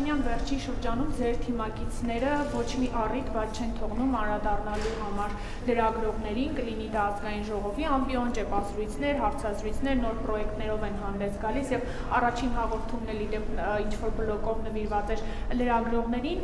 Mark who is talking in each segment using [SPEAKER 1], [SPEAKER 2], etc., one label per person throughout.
[SPEAKER 1] Փաշինյան վերջի շրջանում ձեր թիմակիցները ոչ մի առիթ բաց չեն թողնում անդրադառնալու համար լրագրողներին, կլինի դա ազգային ժողովի ամբիոն, ճեպազրույցներ, հարցազրույցներ, նոր պրոյեկտներով են հանդես գալիս եւ առաջին հաղորդումն էլ իդեպ ինչ-որ բլոկով նվիրված էր լրագրողներին,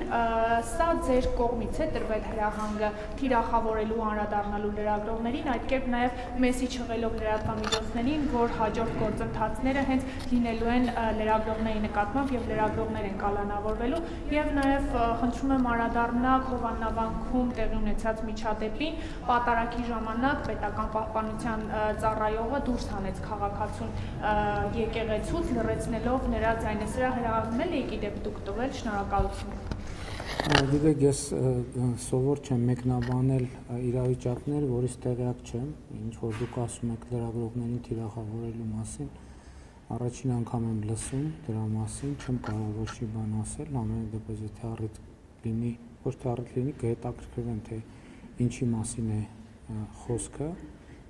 [SPEAKER 1] սա ձեր կողմից է տրվել հրահանգը թիրախավորելու անդրադառնալու լրագրողներին, այդ կերպ նաեւ մեսիջ ըղելով լրատվամիջոցներին, որ հաջորդ գործընթացները հենց լինելու են լրագրողների նկատմամբ եւ լրագրողներ են կալանավորվելու եւ նաեւ խնդրում եմ անդրադառնալ Հովաննավանքում տեղի ունեցած միջադեպին, պատարագի ժամանակ պետական պահպանության ծառայողը դուրս հանեց քաղաքացուն եկեղեցուց, լռեցնելով նրա ձայնը, սրա հրահանգում եք իդեպ դուք տվել, շնորհակալություն։
[SPEAKER 2] Գիտեք, ես սովոր չեմ մեկնաբանել իրավիճակներ, որից տեղյակ չեմ, ինչ որ դուք ասում եք լրագրողներին թիրախավորելու մասին, առաջին անգամ եմ լսում դրա մասին, չեմ կարող ոչ մի բան ասել, ամեն դեպս եթե առիթ լինի, ոչ թե առիթ լինի, կհետաքրքրվեմ, թե ինչի մասին է խոսքը,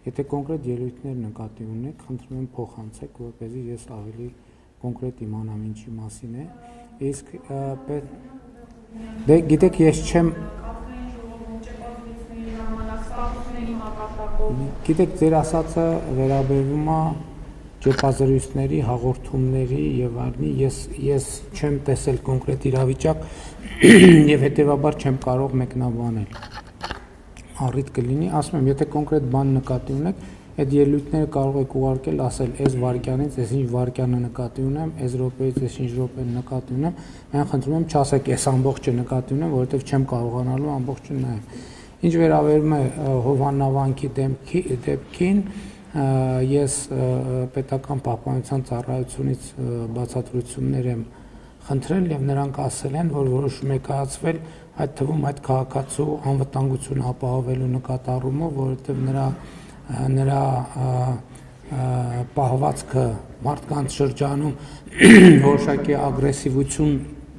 [SPEAKER 2] եթե կոնկրետ ելույթներ նկատի ունեք, խնդրում եմ փոխանցեք, որպեսզի ես ավելի կոնկրետ իմանամ ինչի մասին է, իսկ դե գիտեք, ես չեմ գիտեք, ձեր ասածը վերաբերվում է ճեպազրույցների, հաղորդումների եւ այլնի, ես չեմ տեսել կոնկրետ իրավիճակ եւ հետեւաբար չեմ կարող մեկնաբանել։ Առիթ կլինի, ասում եմ, եթե կոնկրետ բան նկատի ունեք, այդ ելույթները կարող եք ուղարկել, ասել, այս վարքյանից այս ինչ վարքյանը նկատի ունեմ, այս րոպեից այս ինչ րոպեն նկատի ունեմ, այն խնդրում եմ չասեք, այս ամբողջը նկատի ունեմ, որովհետեւ չեմ կարողանալու ամբողջը նայել։ Ինչ վերաբերում է Հովաննավանքի դեպքին, ես պետական պահպանության ծառայությունից բացատրություններ եմ խնդրել եւ նրանք ասել են, որ որոշում է կայացվել այդ թվում այդ քաղաքացու անվտանգությունը ապահովելու նկատառումով, որովհետեւ նրա պահվածքը մարդկանց շրջանում որոշակի ագրեսիվություն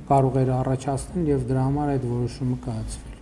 [SPEAKER 2] կարող էր առաջացնել եւ դրա համար այդ որոշումը կայացվել։